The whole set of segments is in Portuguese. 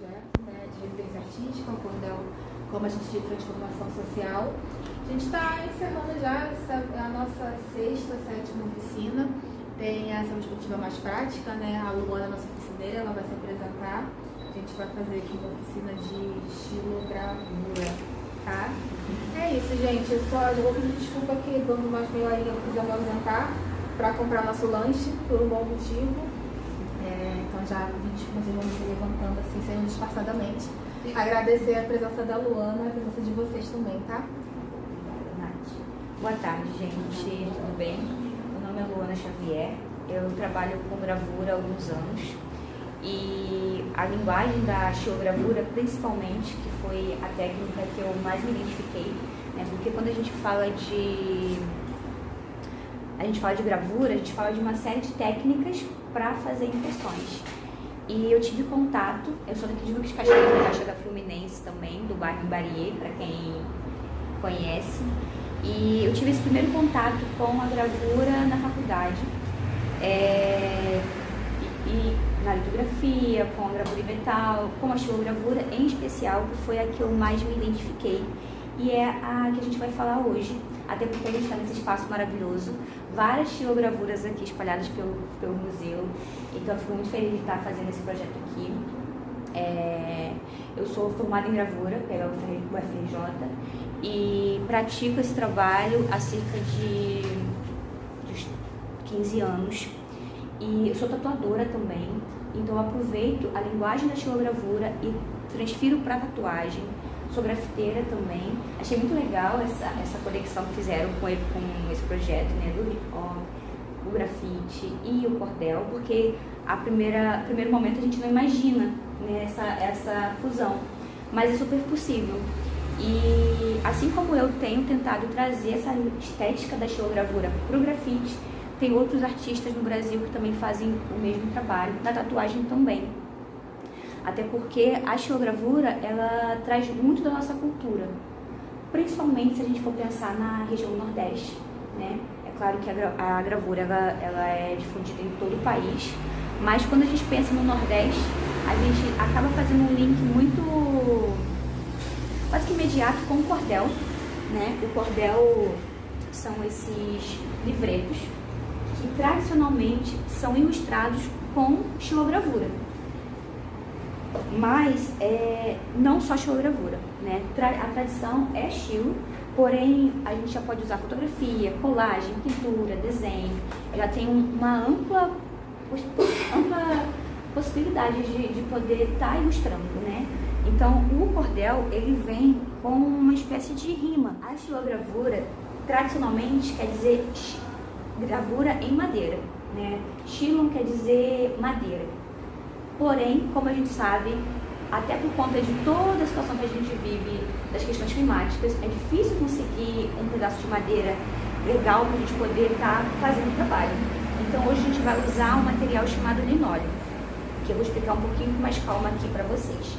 projeto, né, de residência artística, o cordel como agente de transformação social. A gente está encerrando já a nossa sexta, sétima oficina. Tem essa perspectiva mais prática, né? A Luana, nossa oficineira, ela vai se apresentar. A gente vai fazer aqui uma oficina de estilogravura, tá? É isso, gente. Eu só vou pedir desculpa aqui, dando mais meia horinha para quiser me ausentar para comprar nosso lanche, por um bom motivo. Então já vocês vão me levantando assim, saindo disfarçadamente. Agradecer a presença da Luana e a presença de vocês também, tá? Obrigada, Nath. Boa tarde, gente. Tudo bem? Meu nome é Luana Xavier. Eu trabalho com gravura há alguns anos. E a linguagem da estilogravura, principalmente, que foi a técnica que eu mais me identifiquei, né? Porque quando a gente fala de gravura, a gente fala de uma série de técnicas para fazer impressões. E eu tive contato, eu sou daqui de Lucas Castilho, da Caixa da Fluminense também, do bairro Bariê, para quem conhece. E eu tive esse primeiro contato com a gravura na faculdade, e na litografia, com a gravura em metal, com a estilogravura em especial, que foi a que eu mais me identifiquei. E é a que a gente vai falar hoje, até porque a gente está nesse espaço maravilhoso, várias estilogravuras aqui espalhadas pelo museu, então eu fico muito feliz de estar fazendo esse projeto aqui. Eu sou formada em gravura pela UFRJ e pratico esse trabalho há cerca de 15 anos. E eu sou tatuadora também, então eu aproveito a linguagem da estilogravura e transfiro para tatuagem. Sou grafiteira também. Achei muito legal essa conexão que fizeram com esse projeto, né, do hip hop, o grafite e o cordel, porque primeiro momento a gente não imagina, né, essa fusão, mas é super possível. E assim como eu tenho tentado trazer essa estética da estilogravura para o grafite, tem outros artistas no Brasil que também fazem o mesmo trabalho, na tatuagem também. Até porque a estilogravura, ela traz muito da nossa cultura, principalmente se a gente for pensar na região do Nordeste, né? É claro que a gravura ela é difundida em todo o país, mas quando a gente pensa no Nordeste, a gente acaba fazendo um link muito, quase que imediato com o cordel, né? O cordel são esses livretos que tradicionalmente são ilustrados com estilogravura. Mas não só estilogravura, né? A tradição é estilo, porém a gente já pode usar fotografia, colagem, pintura, desenho. Ela tem uma ampla possibilidade de poder estar ilustrando, né? Então o cordel, ele vem com uma espécie de rima. A estilogravura tradicionalmente quer dizer gravura em madeira, né? Stylon quer dizer madeira. Porém, como a gente sabe, até por conta de toda a situação que a gente vive, das questões climáticas, é difícil conseguir um pedaço de madeira legal para a gente poder estar fazendo o trabalho. Então hoje a gente vai usar um material chamado linóleo, que eu vou explicar um pouquinho com mais calma aqui para vocês.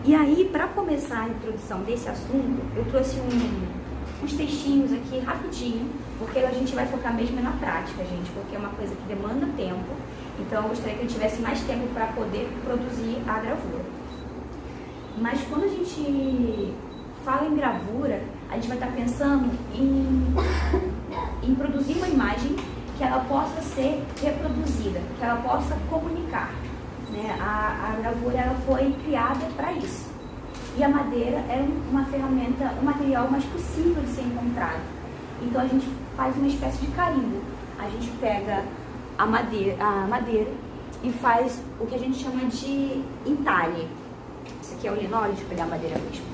E aí, para começar a introdução desse assunto, eu trouxe uns textinhos aqui rapidinho, porque a gente vai focar mesmo na prática, gente, porque é uma coisa que demanda tempo. Então eu gostaria que eu tivesse mais tempo para poder produzir a gravura. Mas quando a gente fala em gravura, a gente vai estar pensando em produzir uma imagem que ela possa ser reproduzida, que ela possa comunicar, né? A gravura, ela foi criada para isso. E a madeira é uma ferramenta, um material mais possível de ser encontrado. Então a gente faz uma espécie de carimbo. A gente pega a madeira e faz o que a gente chama de entalhe. Esse aqui é o linóleo, deixa eu pegar a madeira mesmo.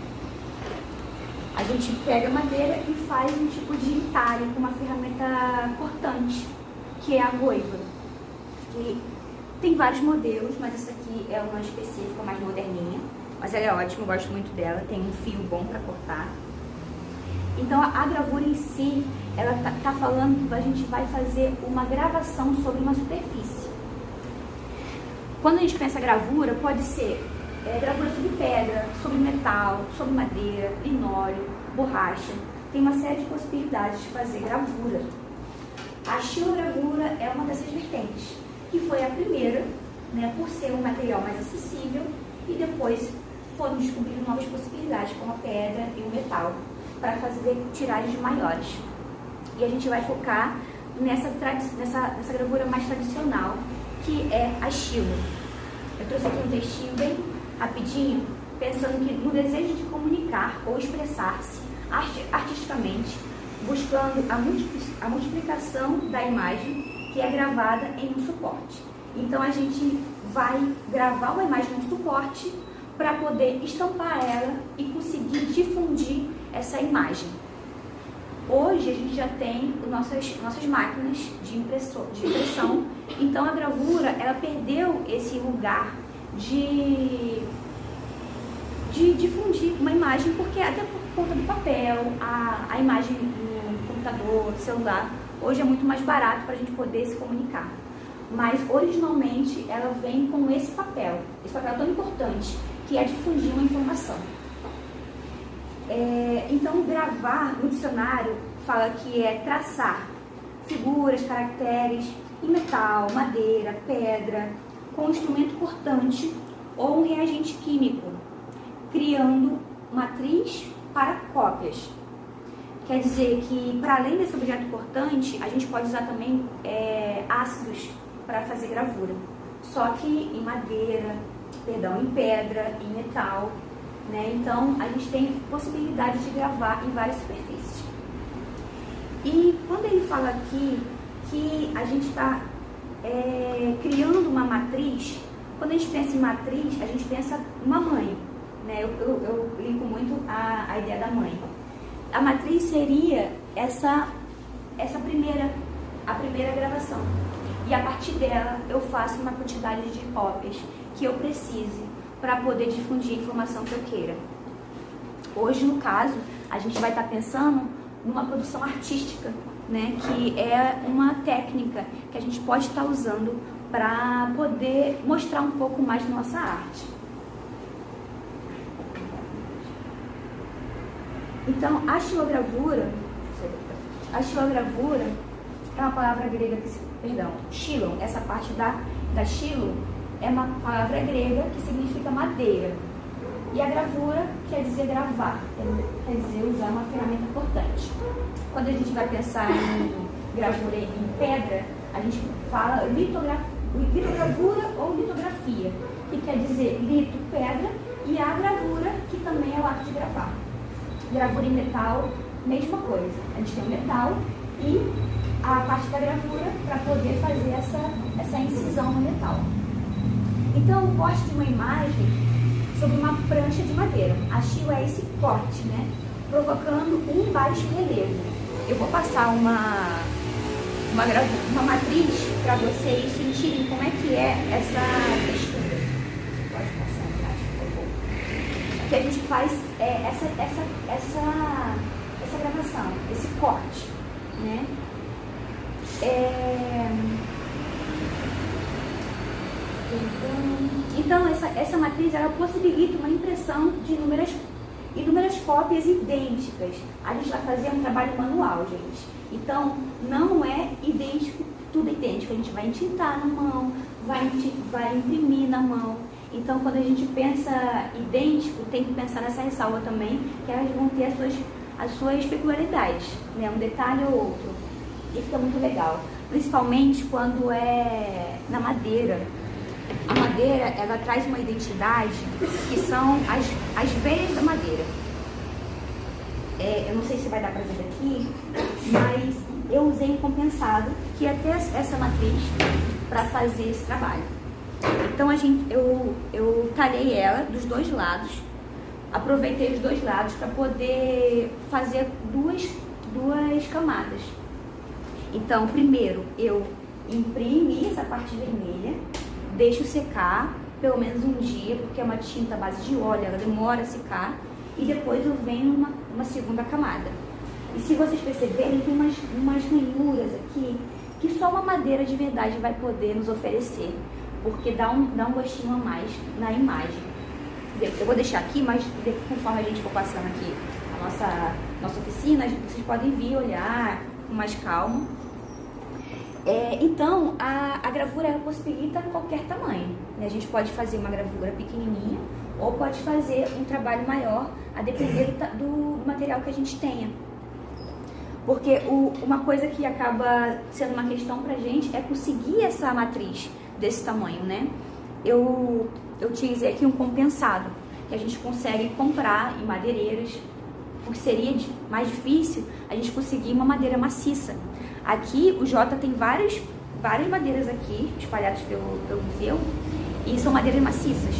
A gente pega a madeira e faz um tipo de entalhe com uma ferramenta cortante, que é a goiva. E tem vários modelos, mas essa aqui é uma específica, mais moderninha. Mas ela é ótima, eu gosto muito dela, tem um fio bom para cortar. Então a gravura em si, ela tá falando que a gente vai fazer uma gravação sobre uma superfície. Quando a gente pensa gravura, pode ser gravura sobre pedra, sobre metal, sobre madeira, linóleo, borracha. Tem uma série de possibilidades de fazer gravura. A estilogravura é uma dessas vertentes, que foi a primeira, né, por ser um material mais acessível e depois foram descobrindo novas possibilidades, como a pedra e o metal, para fazer tiragens maiores. E a gente vai focar nessa gravura mais tradicional, que é a estilo. Eu trouxe aqui um textinho bem rapidinho, pensando que no desejo de comunicar ou expressar-se artisticamente, buscando a multiplicação da imagem que é gravada em um suporte. Então a gente vai gravar uma imagem num suporte para poder estampar ela e conseguir difundir essa imagem. Hoje a gente já tem nossas máquinas de impressão, então a gravura ela perdeu esse lugar de difundir uma imagem, porque até por conta do papel, a imagem no computador, celular, hoje é muito mais barato para a gente poder se comunicar. Mas originalmente ela vem com esse papel tão importante, que é difundir uma informação. Então gravar no dicionário fala que é traçar figuras, caracteres em metal, madeira, pedra, com um instrumento cortante ou um reagente químico, criando matriz para cópias. Quer dizer que, para além desse objeto cortante, a gente pode usar também ácidos para fazer gravura. Só que em madeira, em pedra, em metal, né? Então, a gente tem possibilidade de gravar em várias superfícies. E quando ele fala aqui que a gente está criando uma matriz, quando a gente pensa em matriz, a gente pensa uma mãe, né? Eu linko muito a ideia da mãe. A matriz seria a primeira gravação. E a partir dela eu faço uma quantidade de cópias que eu precise para poder difundir a informação que eu queira. Hoje, no caso, a gente vai estar pensando numa produção artística, né? Que é uma técnica que a gente pode estar usando para poder mostrar um pouco mais da nossa arte. Então, a xilogravura é uma palavra grega xilon, essa parte da xilo é uma palavra grega que significa madeira. E a gravura quer dizer gravar, quer dizer usar uma ferramenta importante. Quando a gente vai pensar em gravura em pedra, a gente fala litogravura ou litografia, que quer dizer lito, pedra, e a gravura, que também é o ato de gravar. Gravura em metal, mesma coisa. A gente tem o metal e a parte da gravura para poder fazer essa incisão no metal. Então, o corte de uma imagem sobre uma prancha de madeira. A xilo é esse corte, né? Provocando um baixo relevo. Eu vou passar uma matriz para vocês sentirem como é que é essa textura. Pode passar atrás, por favor. Que a gente faz essa gravação, esse corte, né? Então essa matriz ela possibilita uma impressão de inúmeras cópias idênticas. A gente vai fazer um trabalho manual, gente. Então não é idêntico, tudo idêntico. A gente vai entintar na mão, vai imprimir na mão. Então quando a gente pensa idêntico, tem que pensar nessa ressalva também, que elas vão ter as suas peculiaridades, né? Um detalhe ou outro. E fica muito legal. Principalmente quando é na madeira. A madeira, ela traz uma identidade que são as veias da madeira. Eu não sei se vai dar para ver daqui, mas eu usei um compensado, que é até essa matriz, para fazer esse trabalho. Então eu talhei ela dos dois lados, aproveitei os dois lados para poder fazer duas camadas. Então, primeiro eu imprimi essa parte vermelha, deixo secar pelo menos um dia, porque é uma tinta à base de óleo, ela demora a secar, e depois eu venho uma segunda camada. E se vocês perceberem, tem umas ranhuras aqui que só uma madeira de verdade vai poder nos oferecer, porque dá um gostinho a mais na imagem. Eu vou deixar aqui, mas conforme a gente for passando aqui a nossa oficina, vocês podem vir olhar com mais calma. Então, a gravura ela possibilita qualquer tamanho, né? A gente pode fazer uma gravura pequenininha ou pode fazer um trabalho maior, a depender do material que a gente tenha. Porque uma coisa que acaba sendo uma questão pra gente é conseguir essa matriz desse tamanho, né? Eu utilizei aqui um compensado, que a gente consegue comprar em madeireiras, porque seria mais difícil a gente conseguir uma madeira maciça. Aqui o Jota tem várias madeiras aqui, espalhadas pelo museu, e são madeiras maciças.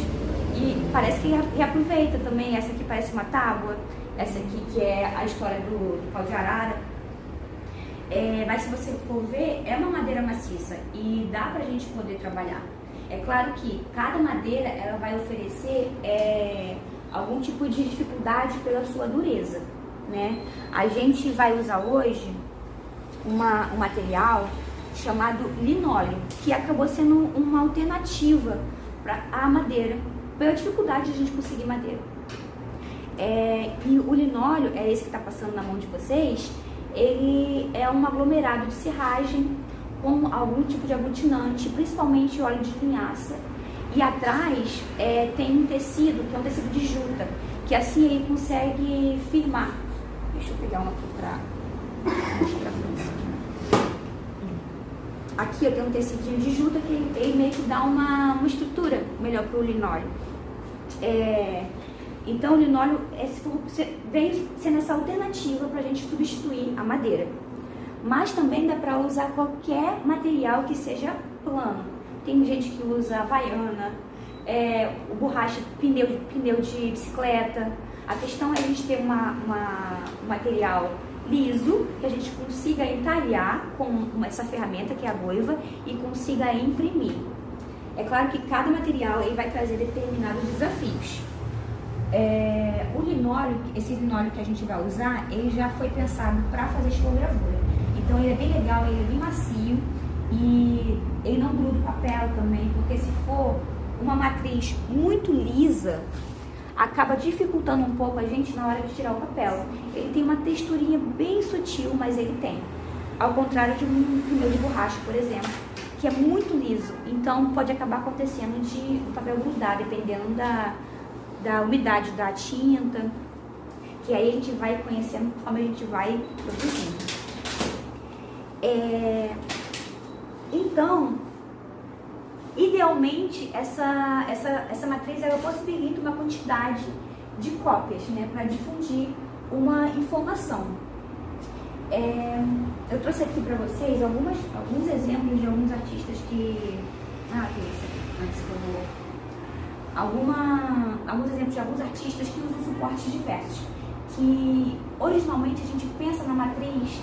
E parece que reaproveita também. Essa aqui parece uma tábua, essa aqui que é a história do pau de arara. Mas se você for ver, é uma madeira maciça e dá pra gente poder trabalhar. É claro que cada madeira ela vai oferecer algum tipo de dificuldade pela sua dureza, né? A gente vai usar hoje um material chamado linóleo, que acabou sendo uma alternativa para a madeira, pela dificuldade de a gente conseguir madeira. E o linóleo, é esse que está passando na mão de vocês, ele é um aglomerado de serragem com algum tipo de aglutinante, principalmente óleo de linhaça. E atrás tem um tecido, que é um tecido de juta, que assim ele consegue firmar. Deixa eu pegar um aqui para mostrar para vocês. Aqui eu tenho um tecidinho de juta que ele meio que dá uma estrutura melhor para o linóleo. Então o linóleo vem sendo essa alternativa para a gente substituir a madeira. Mas também dá para usar qualquer material que seja plano. Tem gente que usa havaiana, borracha, pneu de bicicleta. A questão é a gente ter um material liso, que a gente consiga entalhar com essa ferramenta que é a goiva e consiga imprimir. É claro que cada material ele vai trazer determinados desafios. O linóleo, esse linóleo que a gente vai usar, ele já foi pensado para fazer estilogravura. Então ele é bem legal, ele é bem macio e ele não gruda o papel também, porque se for uma matriz muito lisa, acaba dificultando um pouco a gente na hora de tirar o papel. Ele tem uma texturinha bem sutil, mas ele tem. Ao contrário de um pneu de borracha, por exemplo, que é muito liso. Então pode acabar acontecendo de o papel grudar, dependendo da umidade da tinta, que aí a gente vai conhecendo como a gente vai produzindo. Então, idealmente, essa matriz ela possibilita uma quantidade de cópias, né, para difundir uma informação. Eu trouxe aqui para vocês alguns exemplos de alguns artistas que... tem esse aqui, antes que eu vou... alguns exemplos de alguns artistas que usam suportes diversos, que originalmente a gente pensa na matriz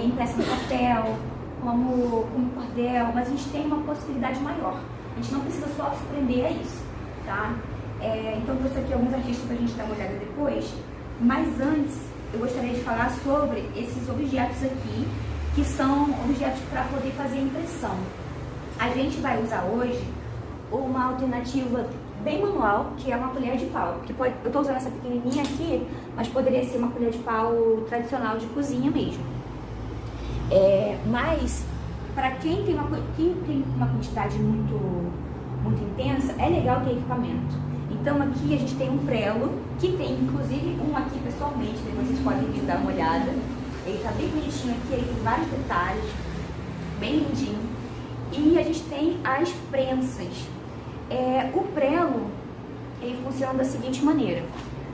impressa no papel, como cordel, mas a gente tem uma possibilidade maior. A gente não precisa só se prender a isso, tá? Então eu trouxe aqui alguns artistas para a gente dar uma olhada depois, mas antes eu gostaria de falar sobre esses objetos aqui, que são objetos para poder fazer impressão. A gente vai usar hoje uma alternativa bem manual, que é uma colher de pau. Eu estou usando essa pequenininha aqui, mas poderia ser uma colher de pau tradicional de cozinha mesmo. Mas para quem tem uma quantidade muito intensa, é legal ter equipamento. Então aqui a gente tem um prelo, que tem inclusive um aqui pessoalmente, depois vocês podem vir dar uma olhada. Ele está bem bonitinho aqui, ele tem vários detalhes, bem lindinho. E a gente tem as prensas. O prelo, ele funciona da seguinte maneira: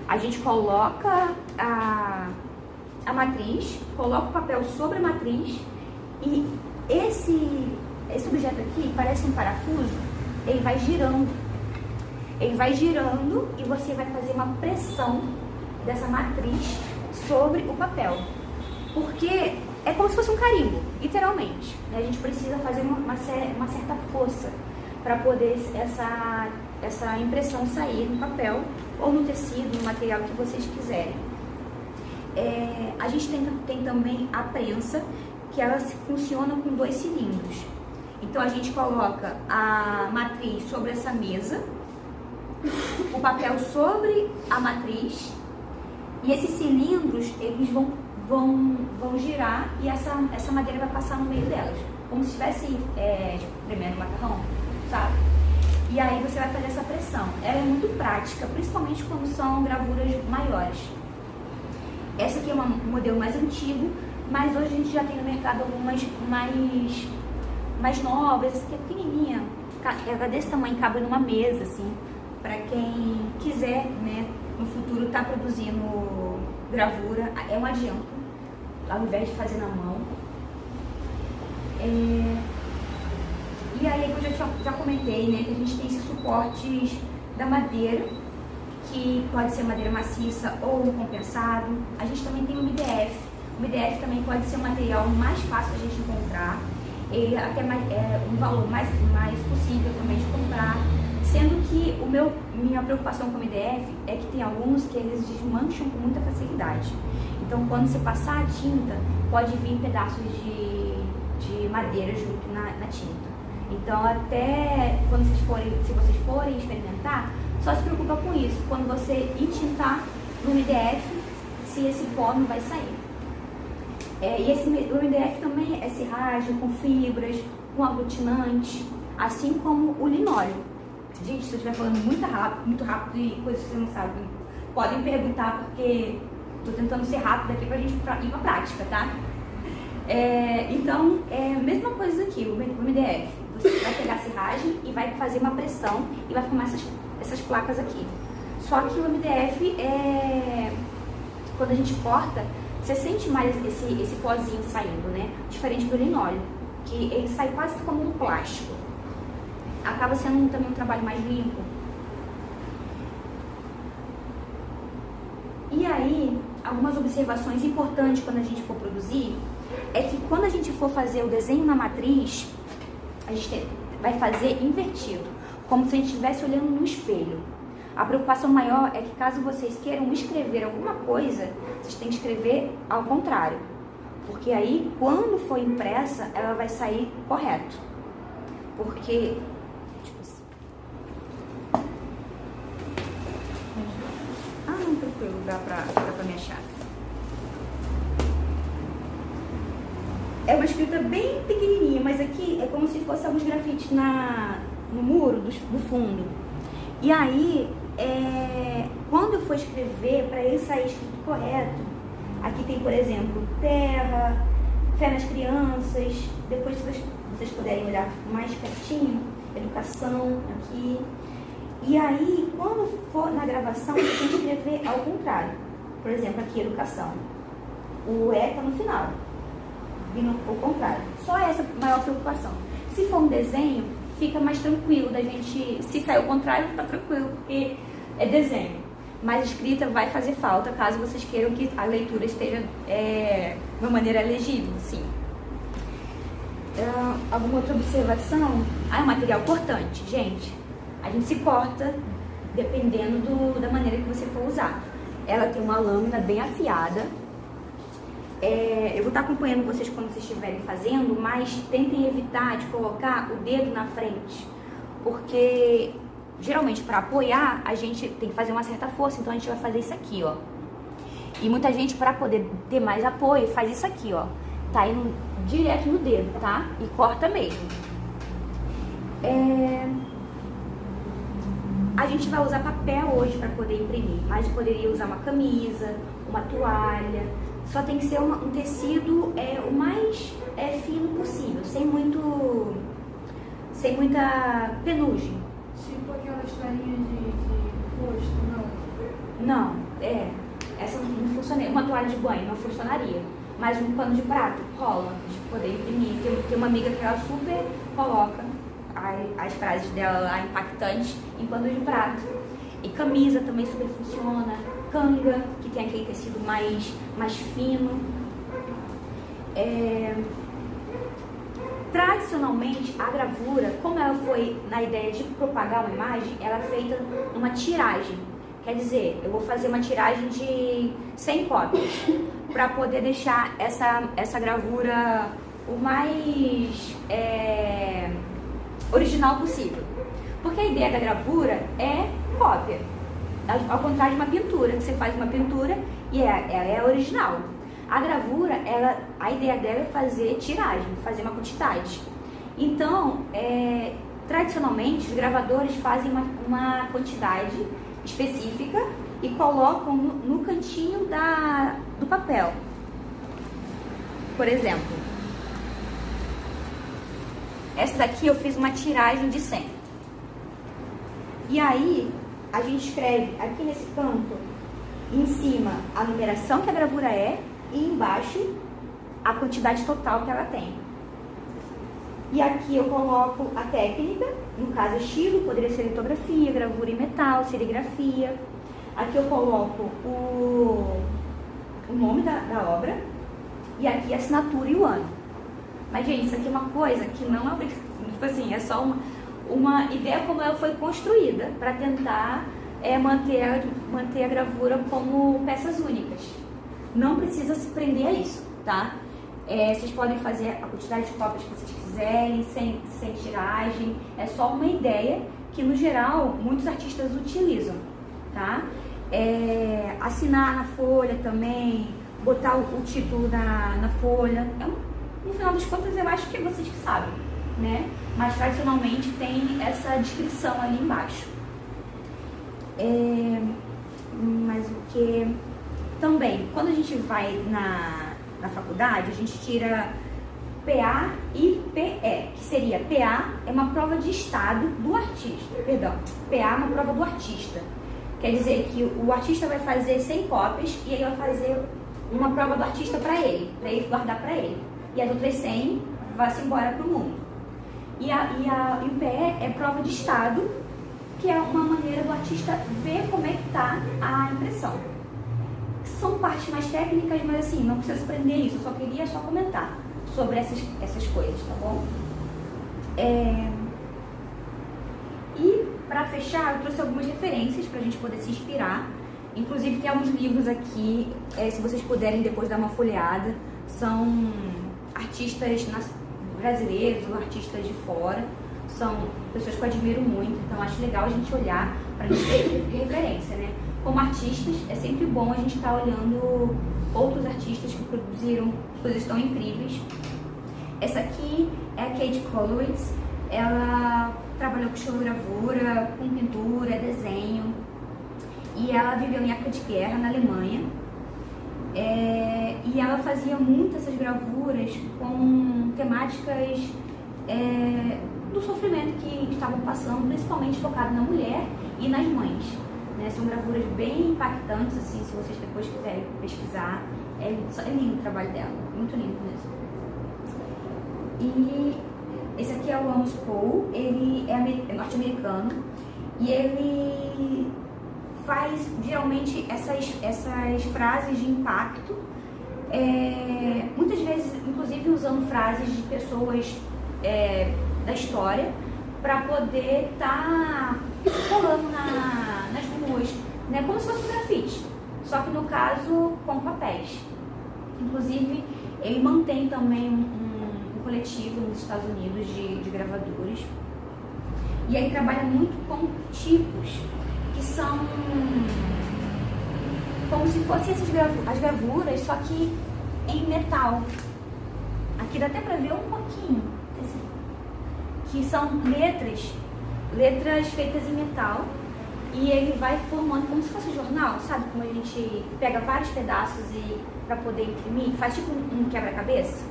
a gente coloca a matriz, coloca o papel sobre a matriz e esse objeto aqui parece um parafuso, ele vai girando. Ele vai girando e você vai fazer uma pressão dessa matriz sobre o papel. Porque é como se fosse um carimbo, literalmente, né? A gente precisa fazer uma certa força para poder essa impressão sair no papel ou no tecido, no material que vocês quiserem. A gente tem também a prensa, que ela funciona com 2 cilindros. Então a gente coloca a matriz sobre essa mesa, o papel sobre a matriz, e esses cilindros eles vão girar e essa madeira vai passar no meio delas. como se estivesse tipo, premendo macarrão, sabe? E aí você vai fazer essa pressão. Ela é muito prática, principalmente quando são gravuras maiores. Essa aqui é um modelo mais antigo, mas hoje a gente já tem no mercado algumas mais novas. Essa aqui é pequenininha, ela desse tamanho, cabe numa mesa, assim, para quem quiser, né, no futuro tá produzindo gravura, é um adianto, ao invés de fazer na mão. E aí, eu já comentei, né, que a gente tem esses suportes da madeira, que pode ser madeira maciça ou um compensado. A gente também tem o MDF. O MDF também pode ser um material mais fácil a gente encontrar, ele até um valor mais possível também de comprar, sendo que minha preocupação com o MDF é que tem alguns que eles desmancham com muita facilidade. Então, quando você passar a tinta, pode vir pedaços de madeira junto na tinta. Então, até quando se vocês forem experimentar, só se preocupa com isso. Quando você entintar no MDF, se esse pó não vai sair. O MDF também é serragem, com fibras, com aglutinante, assim como o linóleo. Gente, se eu estiver falando muito rápido e coisas que vocês não sabem, podem perguntar, porque estou tentando ser rápido aqui pra gente ir pra prática, tá? Então, é a mesma coisa aqui, o MDF. Você vai pegar a serragem e vai fazer uma pressão e vai formar essas placas aqui. Só que o MDF, quando a gente corta, você sente mais esse pozinho saindo, né? Diferente do linóleo, que ele sai quase como um plástico. Acaba sendo também um trabalho mais limpo. E aí, algumas observações importantes quando a gente for produzir, é que quando a gente for fazer o desenho na matriz, a gente vai fazer invertido, como se a gente estivesse olhando no espelho. A preocupação maior é que caso vocês queiram escrever alguma coisa, vocês têm que escrever ao contrário. Porque aí, quando for impressa, ela vai sair correto. Porque... não procurei lugar pra me achar. É uma escrita bem pequenininha, mas aqui é como se fosse alguns grafites no muro do fundo. E aí, quando eu for escrever, para ele sair escrito correto, aqui tem, por exemplo, terra, fé nas crianças, depois se vocês puderem olhar mais pertinho, educação, aqui. E aí, quando for na gravação, você tem que escrever ao contrário. Por exemplo, aqui, educação. O E está no final. Vindo ao contrário. Só essa maior preocupação. Se for um desenho, fica mais tranquilo da gente. Se sair ao contrário, tá tranquilo, porque é desenho. Mas escrita vai fazer falta caso vocês queiram que a leitura esteja de uma maneira legível, sim. Alguma outra observação? É um material cortante, gente. A gente se corta dependendo da maneira que você for usar. Ela tem uma lâmina bem afiada. Eu vou estar acompanhando vocês quando vocês estiverem fazendo, mas tentem evitar de colocar o dedo na frente, porque geralmente para apoiar a gente tem que fazer uma certa força, então a gente vai fazer isso aqui, ó. E muita gente, para poder ter mais apoio, faz isso aqui, ó. Tá indo direto no dedo, tá? E corta mesmo. A gente vai usar papel hoje para poder imprimir, mas poderia usar uma camisa, uma toalha. Só tem que ser um tecido o mais fino possível, sem muita penugem. Tipo aquelas toalhinhas de rosto, não? Não, essa não funcionaria. Uma toalha de banho não funcionaria, mas um pano de prato rola, de poder imprimir. Tem uma amiga que ela super coloca as frases dela lá impactantes em pano de prato. E camisa também super funciona. Canga, que tem aquele tecido mais fino. Tradicionalmente, a gravura, como ela foi na ideia de propagar uma imagem, ela é feita numa tiragem. Quer dizer, eu vou fazer uma tiragem de 100 cópias para poder deixar essa gravura o mais original possível. Porque a ideia da gravura é cópia. Ao contrário de uma pintura, que você faz uma pintura e ela é original. A gravura, a ideia dela é fazer tiragem, fazer uma quantidade. Então, tradicionalmente, os gravadores fazem uma quantidade específica e colocam no cantinho do papel. Por exemplo, essa daqui eu fiz uma tiragem de 100. E aí, a gente escreve aqui nesse canto, em cima, a numeração que a gravura é e embaixo a quantidade total que ela tem. E aqui eu coloco a técnica, no caso estilo, poderia ser litografia, gravura em metal, serigrafia. Aqui eu coloco o nome da obra e aqui a assinatura e o ano. Mas, gente, isso aqui é uma coisa que não é, tipo assim, é só uma ideia como ela foi construída para tentar manter a gravura como peças únicas. Não precisa se prender a isso, tá? Vocês podem fazer a quantidade de cópias que vocês quiserem, sem tiragem. É só uma ideia que, no geral, muitos artistas utilizam, tá? Assinar na folha também, botar o título na folha. No final das contas, eu acho que é vocês que sabem, né? Mas, tradicionalmente, tem essa descrição ali embaixo. Mas o que... Também, quando a gente vai na faculdade, a gente tira PA e PE, que seria PA é uma prova de estado do artista, perdão, PA é uma prova do artista. Quer dizer que o artista vai fazer 100 cópias e ele vai fazer uma prova do artista para ele guardar para ele. E as outras 100 vai-se embora para o mundo. E o PE é prova de estado, que é uma maneira do artista ver como é que está a impressão. São partes mais técnicas, mas assim, não precisa se prender isso, eu só queria comentar sobre essas coisas, tá bom? E para fechar, eu trouxe algumas referências para a gente poder se inspirar. Inclusive tem alguns livros aqui, se vocês puderem depois dar uma folheada, são artistas brasileiros ou artistas de fora, são pessoas que eu admiro muito, então acho legal a gente olhar para a gente ter referência, né? Como artistas, é sempre bom a gente estar olhando outros artistas que produziram coisas tão incríveis. Essa aqui é a Kate Colowitz, ela trabalhou com estilogravura, com pintura, desenho, e ela viveu em época de guerra na Alemanha, e ela fazia muitas essas gravuras com temáticas do sofrimento que estavam passando, principalmente focado na mulher e nas mães. Né? São gravuras bem impactantes, assim, se vocês depois quiserem pesquisar. É lindo o trabalho dela, muito lindo mesmo. E esse aqui é o Amos Poe, ele é norte-americano e ele faz geralmente essas frases de impacto, muitas vezes inclusive usando frases de pessoas da história para poder estar colando nas ruas, né? Como se fosse um grafite, só que no caso com papéis. Inclusive ele mantém também um coletivo nos Estados Unidos de gravadores, e aí trabalha muito com tipos que são como se fossem as gravuras, só que em metal. Aqui dá até pra ver um pouquinho, que são letras feitas em metal, e ele vai formando como se fosse jornal, sabe? Como a gente pega vários pedaços para poder imprimir, faz tipo um quebra-cabeça.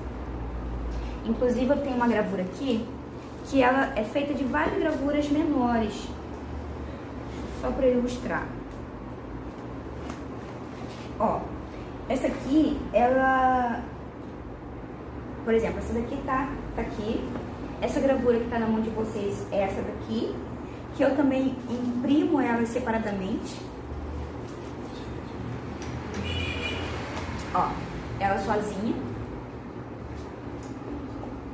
Inclusive eu tenho uma gravura aqui, que ela é feita de várias gravuras menores, só para ilustrar. Ó, essa aqui, ela, por exemplo, essa daqui tá aqui. Essa gravura que tá na mão de vocês é essa daqui, que eu também imprimo elas separadamente. Ó, ela sozinha.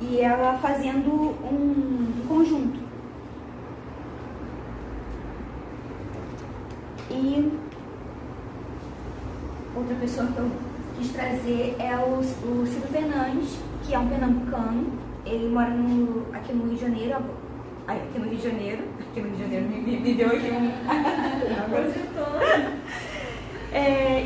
E ela fazendo um conjunto. E outra pessoa que eu quis trazer é o Ciro Fernandes, que é um pernambucano. Ele mora aqui no Rio de Janeiro. Aqui no Rio de Janeiro me deu aqui um...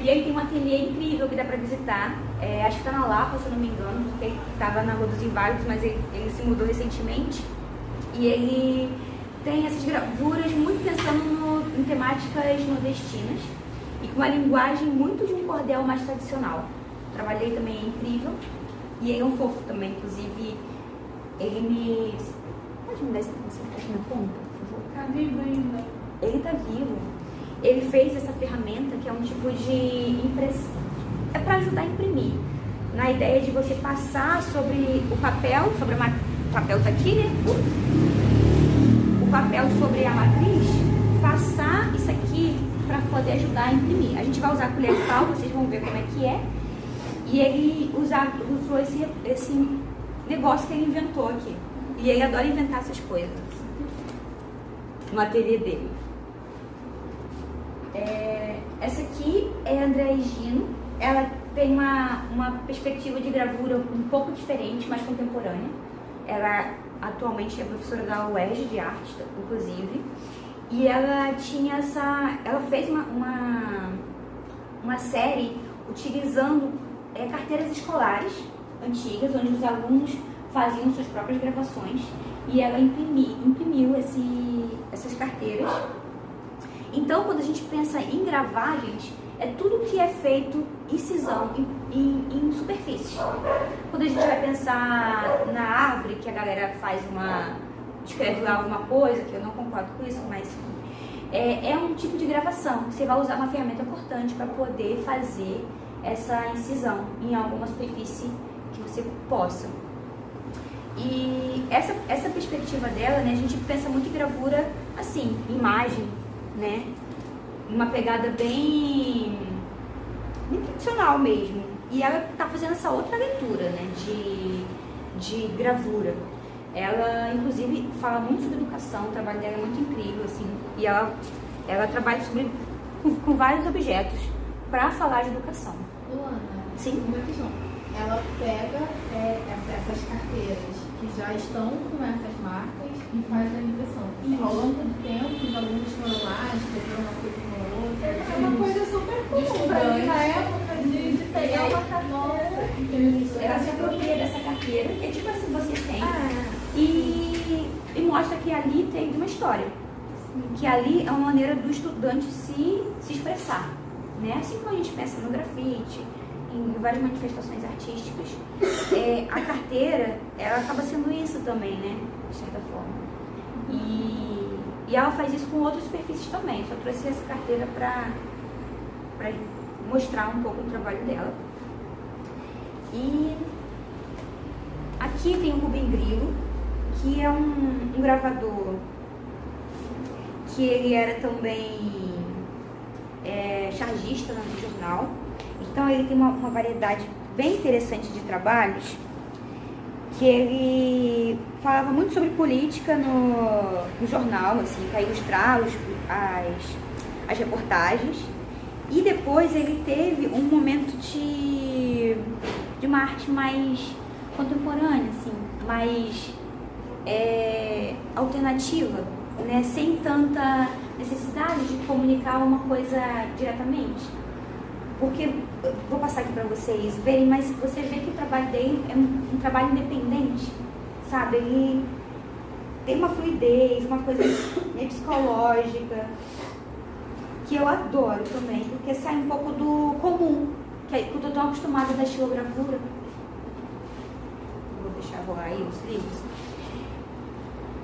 E E ele tem um ateliê incrível que dá pra visitar. Acho que tá na Lapa, se eu não me engano, porque ele tava na Rua dos Inválidos, mas ele se mudou recentemente. E ele tem essas gravuras muito pensando em temáticas nordestinas e com uma linguagem muito de um cordel mais tradicional. Trabalhei também, é incrível. E ele é um fofo também, inclusive, ele me... Pode me dar esse aqui na ponta, por favor? Tá vivo ainda. Ele tá vivo. Ele fez essa ferramenta que é um tipo de impressão. É para ajudar a imprimir. Na ideia de você passar sobre o papel, sobre a o papel tá aqui, né? O papel sobre a matriz, passar isso aqui para poder ajudar a imprimir. A gente vai usar a colher de pau, vocês vão ver como é que é. E ele usou esse negócio que ele inventou aqui. E ele adora inventar essas coisas no ateliê dele. Essa aqui é a Andréa Gino. Ela tem uma perspectiva de gravura um pouco diferente, mais contemporânea. Ela atualmente é professora da UERJ de arte, inclusive. E ela tinha ela fez uma série utilizando carteiras escolares antigas, onde os alunos faziam suas próprias gravações. E ela imprimiu essas carteiras. Então, quando a gente pensa em gravagens, é tudo que é feito incisão em superfícies. Quando a gente vai pensar na árvore, que a galera escreve lá alguma coisa, que eu não concordo com isso, mas é um tipo de gravação. Você vai usar uma ferramenta cortante para poder fazer essa incisão em alguma superfície que você possa. E essa perspectiva dela, né, a gente pensa muito em gravura assim, imagem, né? Uma pegada bem tradicional mesmo. E ela tá fazendo essa outra leitura, né? De gravura. Ela, inclusive, fala muito sobre educação, o trabalho dela é muito incrível, assim. E ela trabalha com vários objetos para falar de educação. Luana, sim? Ela pega essas carteiras que já estão com essas marcas e faz a impressão. Ao longo do tempo, os alunos foram lá, escreveram uma coisa com a outra. É uma coisa super comum pra mim na época de pegar uma carteira. Ela se apropria dessa carteira, que é tipo assim, você tem, e mostra que ali tem uma história. Que ali é uma maneira do estudante se expressar. Né? Assim como a gente pensa no grafite, em várias manifestações artísticas, a carteira, ela acaba sendo isso também, né? De certa forma. E ela faz isso com outras superfícies também. Só trouxe essa carteira para mostrar um pouco o trabalho dela. E aqui tem o Rubem Grillo, que é um gravador que ele era também chargista no jornal. Então ele tem uma variedade bem interessante de trabalhos, que ele falava muito sobre política no jornal, assim, para ilustrar as reportagens. E depois ele teve um momento de uma arte mais contemporânea, assim, mais alternativa, né? Sem tanta necessidade de comunicar uma coisa diretamente. Porque, vou passar aqui para vocês verem, mas você vê que o trabalho dele é um trabalho independente, sabe? Ele tem uma fluidez, uma coisa meio psicológica, que eu adoro também, porque sai um pouco do comum, que eu tô tão acostumada da estilogravura. Vou deixar rolar aí os livros.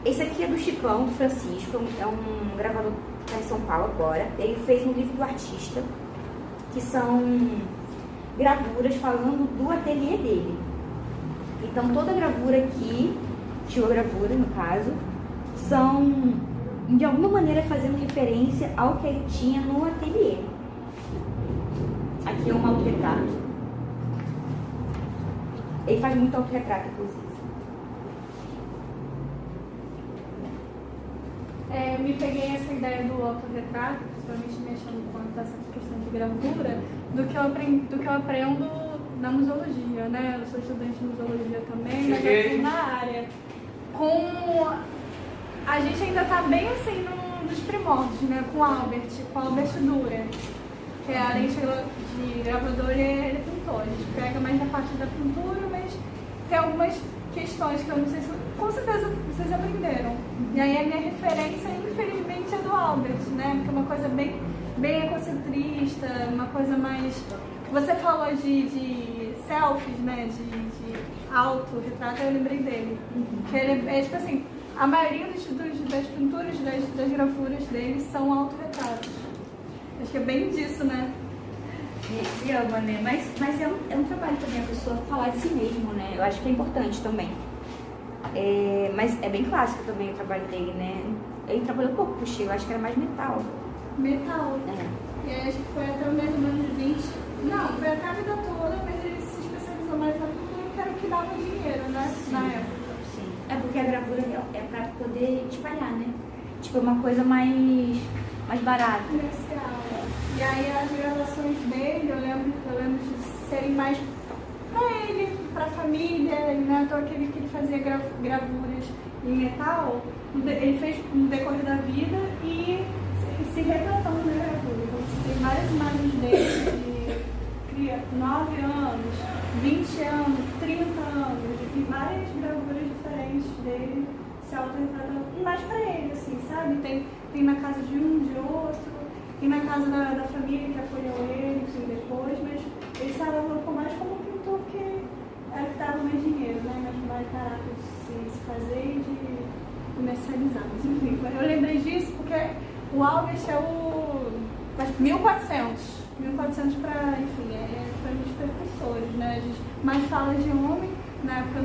Esse aqui é do Chicão, do Francisco, é um gravador que está em São Paulo agora. Ele fez um livro do artista, que são gravuras falando do ateliê dele. Então toda gravura aqui, estilogravura no caso, são de alguma maneira fazendo referência ao que ele tinha no ateliê. Aqui é um autorretrato. Ele faz muito autorretrato, inclusive. Me peguei essa ideia do autorretrato, principalmente mexendo com essa questão de gravura, do que eu aprendo na museologia, né? Eu sou estudante de museologia também, mas eu tô na área. A gente ainda tá bem assim nos primórdios, né? Com Albert Dürer. que além de gravador, ele é pintor. A gente pega mais na parte da pintura, mas tem algumas questões que eu não sei se com certeza vocês aprenderam. E aí a minha referência, infelizmente, é do Albert, né? Porque é uma coisa bem ecocentrista, uma coisa mais... Você falou de selfies, né? De autorretrato, eu lembrei dele. Que ele é tipo assim, a maioria das pinturas, das gravuras dele são autorretratos. Acho que é bem disso, né? Se ama, né? Mas é um trabalho também a pessoa falar de si mesmo, né? Eu acho que é importante também. Mas é bem clássico também o trabalho dele, né? Ele trabalhou pouco com o estilo, acho que era mais metal. Metal. É. E aí acho que foi até mais ou menos 20. Não, foi até a vida toda, mas ele se especializou mais na pintura, que era o que dava dinheiro, né? Sim. Na época. Sim. É porque a gravura é pra poder espalhar, né? Tipo, uma coisa mais barata. Comercial. E aí as gravações dele, eu lembro de serem mais pra ele, pra família, né? Então aquele que ele fazia gravuras em metal, ele fez no decorrer da vida e se retratando na gravura. Então você tem várias imagens dele de 9 anos, 20 anos, 30 anos, e várias gravuras diferentes dele se autorretratando, e mais pra ele, assim, sabe? Tem na casa de um, de outro, e na casa da família que apoiou ele, assim, depois, mas ele se alavancou mais como pintor, porque era que dava mais dinheiro, né? Mais barato de se fazer e de comercializar. Mas enfim, eu lembrei disso porque o Albert é o 1400 para, enfim, foi um dos precursores, né? A gente mais fala de homem, na época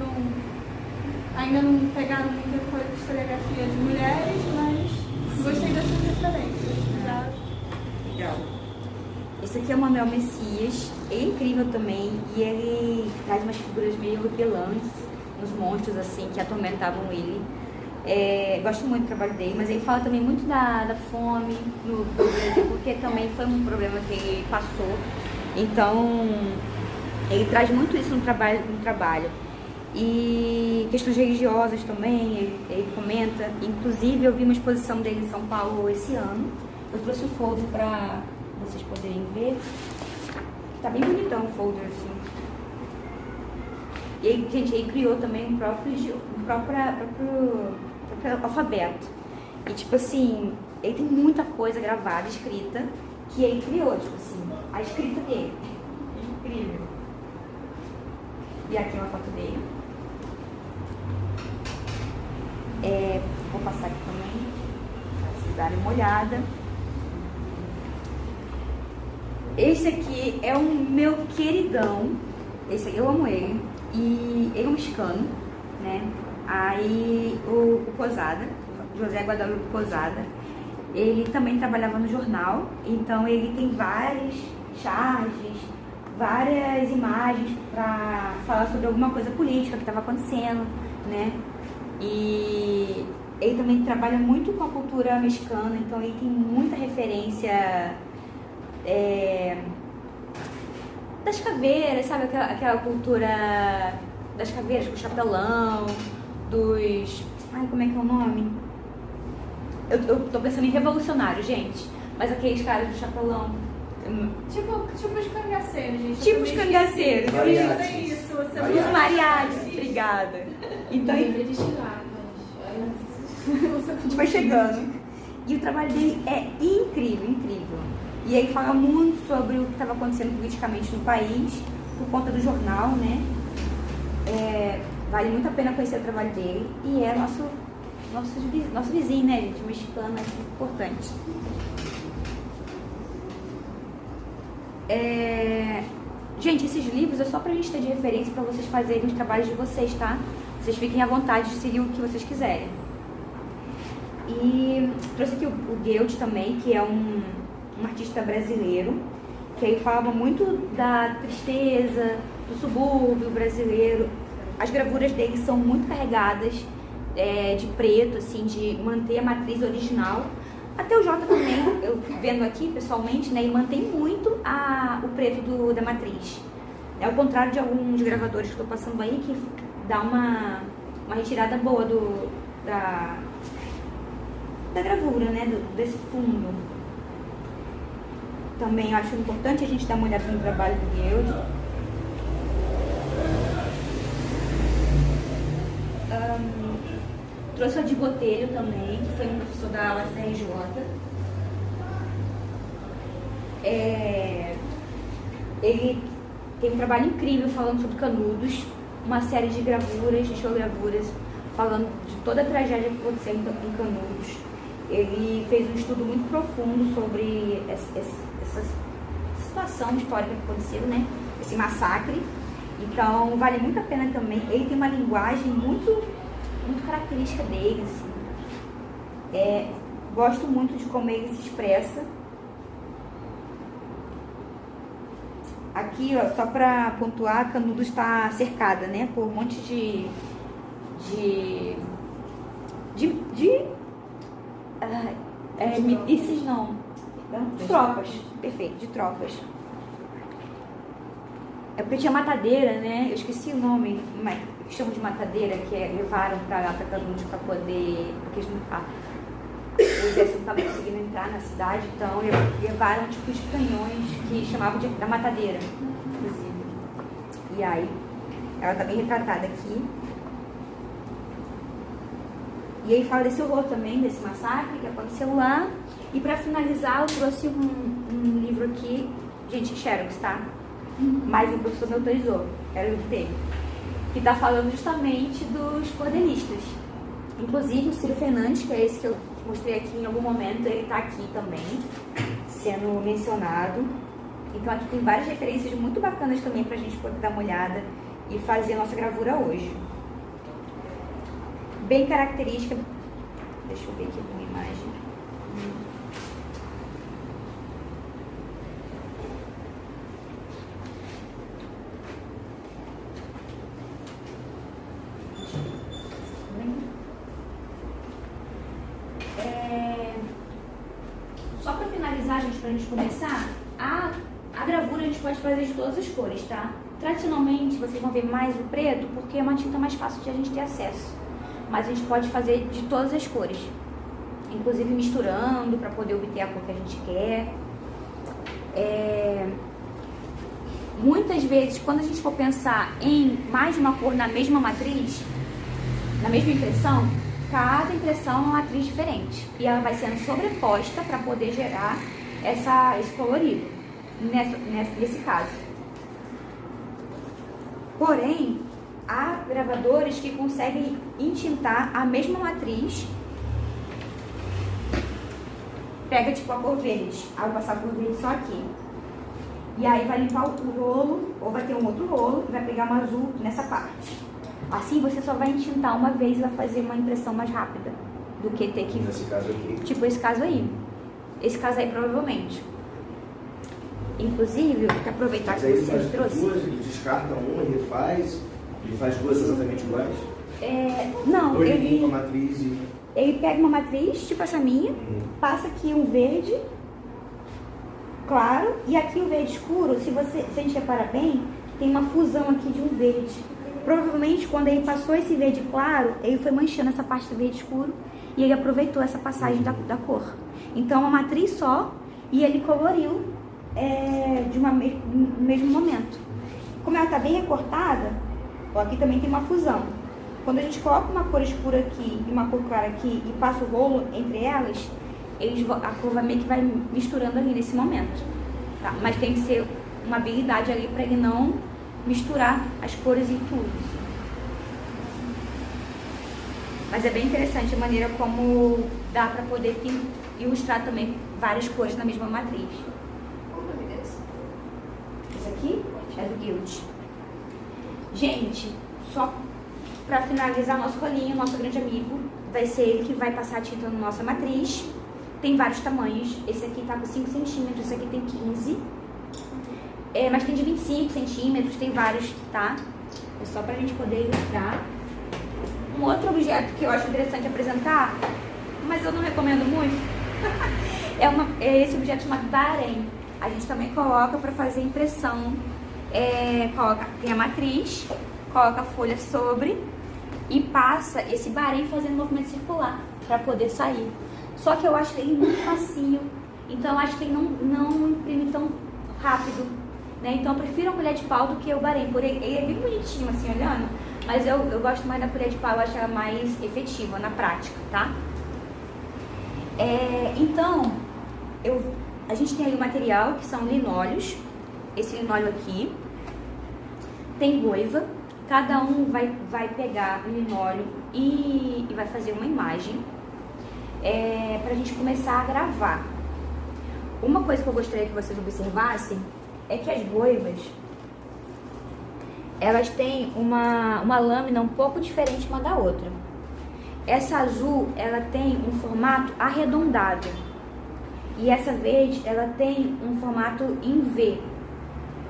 ainda não pegaram muita coisa de historiografia de mulheres, mas gostei dessas referências. Já. Legal. Esse aqui é o Manuel Messias, é incrível também, e ele traz umas figuras meio horripilantes, uns monstros assim que atormentavam ele. Gosto muito do trabalho dele, mas ele fala também muito da fome no Brasil, porque também foi um problema que ele passou. Então, ele traz muito isso no trabalho. E questões religiosas também, ele comenta. Inclusive, eu vi uma exposição dele em São Paulo esse ano. Eu trouxe o folder para vocês poderem ver. Tá bem bonitão o folder, assim. E aí, gente, ele criou também um próprio alfabeto. E, tipo assim, ele tem muita coisa gravada, escrita, que ele criou, tipo assim, a escrita dele. Incrível. E aqui uma foto dele. Vou passar aqui também, pra vocês darem uma olhada. Esse aqui é um meu queridão. Esse aqui, eu amo ele. E ele é um mexicano, né? Aí o Posada, José Guadalupe Posada, ele também trabalhava no jornal, então ele tem várias charges, várias imagens para falar sobre alguma coisa política que estava acontecendo, né? E ele também trabalha muito com a cultura mexicana, então ele tem muita referência das caveiras, sabe? Aquela cultura das caveiras com chapelão, ai, como é que é o nome? Eu tô pensando em revolucionário, gente. Mas aqueles caras do chapelão. Tipo os cangaceiros, gente. Tipo os cangaceiros. Isso, Os mariachis. Obrigada. Então, a gente vai chegando. E o trabalho dele é incrível, incrível. E aí fala muito sobre o que estava acontecendo politicamente no país, por conta do jornal, né? Vale muito a pena conhecer o trabalho dele. E é nosso vizinho, né, gente? Mexicano, é importante. Gente, esses livros é só pra gente ter de referência pra vocês fazerem os trabalhos de vocês, tá? Vocês fiquem à vontade de seguir o que vocês quiserem. E trouxe aqui o Guild também, que é um artista brasileiro, que aí falava muito da tristeza, do subúrbio brasileiro. As gravuras dele são muito carregadas de preto, assim, de manter a matriz original. Até o Jota também, eu vendo aqui pessoalmente, né, ele mantém muito o preto da matriz. Ao contrário de alguns gravadores que estou passando aí, que dá uma retirada boa da gravura, né, desse fundo. também eu acho importante a gente dar uma olhada no trabalho do Guild. Trouxe a de Botelho também, que foi um professor da UFRJ. Ele tem um trabalho incrível falando sobre Canudos, uma série de gravuras, de show-gravuras, falando de toda a tragédia que aconteceu em Canudos. Ele fez um estudo muito profundo sobre essa situação histórica que aconteceu, né? Esse massacre. Então, vale muito a pena também. Ele tem uma linguagem muito característica dele, assim. Gosto muito de como ele se expressa. Aqui, ó, só para pontuar, Canudos está cercada, né, por um monte de milícias, não, tropas, perfeito, de tropas. É porque tinha matadeira, né, eu esqueci o nome, mas chamam de matadeira, que levaram para Canudos para poder, porque o exército não estava conseguindo entrar na cidade, então levaram tipos de canhões que chamavam da matadeira, inclusive. E aí, ela está bem retratada aqui. E aí fala desse horror também, desse massacre que aconteceu lá. E para finalizar, eu trouxe um livro aqui, gente, Xerox, tá? Mas o professor me autorizou, era o livro dele. Que está falando justamente dos cordelistas. Inclusive o Ciro Fernandes, que é esse que eu mostrei aqui em algum momento, ele está aqui também, sendo mencionado. Então aqui tem várias referências muito bacanas também para a gente poder dar uma olhada e fazer a nossa gravura hoje. Bem característica. Deixa eu ver aqui uma imagem. Só para finalizar, gente, para a gente começar, a gravura a gente pode fazer de todas as cores, tá? Tradicionalmente, vocês vão ver mais o preto, porque é uma tinta mais fácil de a gente ter acesso. Mas a gente pode fazer de todas as cores, inclusive misturando para poder obter a cor que a gente quer. Muitas vezes, quando a gente for pensar em mais de uma cor na mesma matriz, na mesma impressão, cada impressão é uma matriz diferente e ela vai sendo sobreposta para poder gerar esse colorido, nesse caso. Porém, há gravadores que conseguem entintar a mesma matriz. Pega tipo a cor verde, aí eu vou passar a cor verde só aqui. E aí vai limpar o rolo, ou vai ter um outro rolo, e vai pegar um azul nessa parte. Assim você só vai entintar uma vez e vai fazer uma impressão mais rápida do que ter que... Nesse caso aqui? Tipo esse caso aí. Esse caso aí provavelmente. Inclusive, eu vou aproveitar que você trouxe. Duas, ele descarta uma e refaz, ele faz duas exatamente iguais? Não, ou ele limpa a matriz e... Ele pega uma matriz, tipo essa minha, passa aqui um verde claro, e aqui o verde escuro, se a gente reparar bem, tem uma fusão aqui de um verde. Provavelmente, quando ele passou esse verde claro, ele foi manchando essa parte do verde escuro e ele aproveitou essa passagem da cor. Então, uma matriz só e ele coloriu no mesmo momento. Como ela está bem recortada, ó, aqui também tem uma fusão. Quando a gente coloca uma cor escura aqui e uma cor clara aqui e passa o rolo entre elas, a cor vai meio que vai misturando ali nesse momento. Tá? Mas tem que ser uma habilidade ali para ele não misturar as cores em tudo. Mas é bem interessante a maneira como dá para poder ilustrar também várias cores na mesma matriz. Qual o nome desse? Esse aqui é do Guild. Gente, só para finalizar nosso rolinho, nosso grande amigo, vai ser ele que vai passar a tinta na nossa matriz. Tem vários tamanhos. Esse aqui tá com 5 centímetros, esse aqui tem 15. Mas tem de 25 centímetros, tem vários, tá? É só pra gente poder ilustrar. Um outro objeto que eu acho interessante apresentar, mas eu não recomendo muito, é esse objeto chamado Bahrein. A gente também coloca pra fazer impressão. Tem a matriz, coloca a folha sobre e passa esse Bahrein fazendo movimento circular pra poder sair. Só que eu acho ele muito facinho Então acho que ele não imprime tão rápido, né? Então eu prefiro a colher de pau do que o Bahrein. Ele é bem bonitinho assim, olhando, mas eu gosto mais da colher de pau, eu acho ela mais efetiva na prática, tá? Então, a gente tem aí o material, que são linóleos. Esse linóleo aqui tem goiva. Cada um vai pegar o linóleo e vai fazer uma imagem pra gente começar a gravar. Uma coisa que eu gostaria que vocês observassem é que as goivas, elas têm uma lâmina um pouco diferente uma da outra. Essa azul, ela tem um formato arredondado. E essa verde, ela tem um formato em V,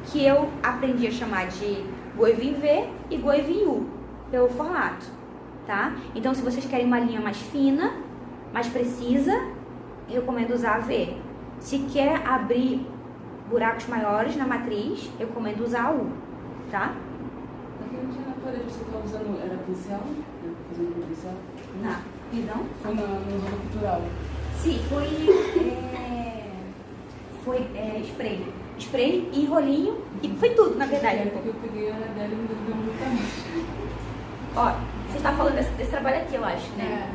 que eu aprendi a chamar de goiva em V e goiva em U, pelo formato, tá? Então, se vocês querem uma linha mais fina, mais precisa, eu recomendo usar a V. Se quer abrir buracos maiores na matriz, eu recomendo usar a U, tá? Aqui não tinha na parede, você estava usando, era pincel? Fazendo com pincel? Não. Perdão? Foi no ramo cultural. Sim, foi spray e rolinho, e foi tudo, na verdade. Porque eu peguei era dela e me deu muito também. Ó, você está falando desse trabalho aqui, eu acho, né?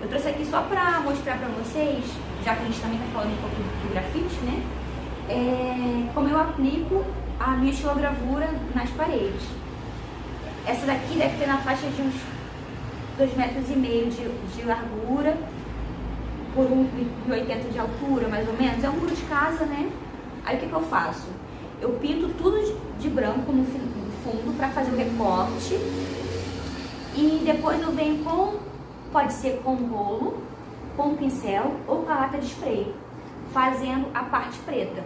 Eu trouxe aqui só para mostrar para vocês, já que a gente também está falando um pouco do grafite, né? Como eu aplico a minha estilogravura nas paredes. Essa daqui deve ter na faixa de uns 2,5 metros de largura, por 1,80 de altura, mais ou menos. É um muro de casa, né? Aí o que eu faço? Eu pinto tudo de branco no fundo para fazer o recorte. E depois eu venho pode ser com rolo, com pincel ou com a lata de spray, fazendo a parte preta.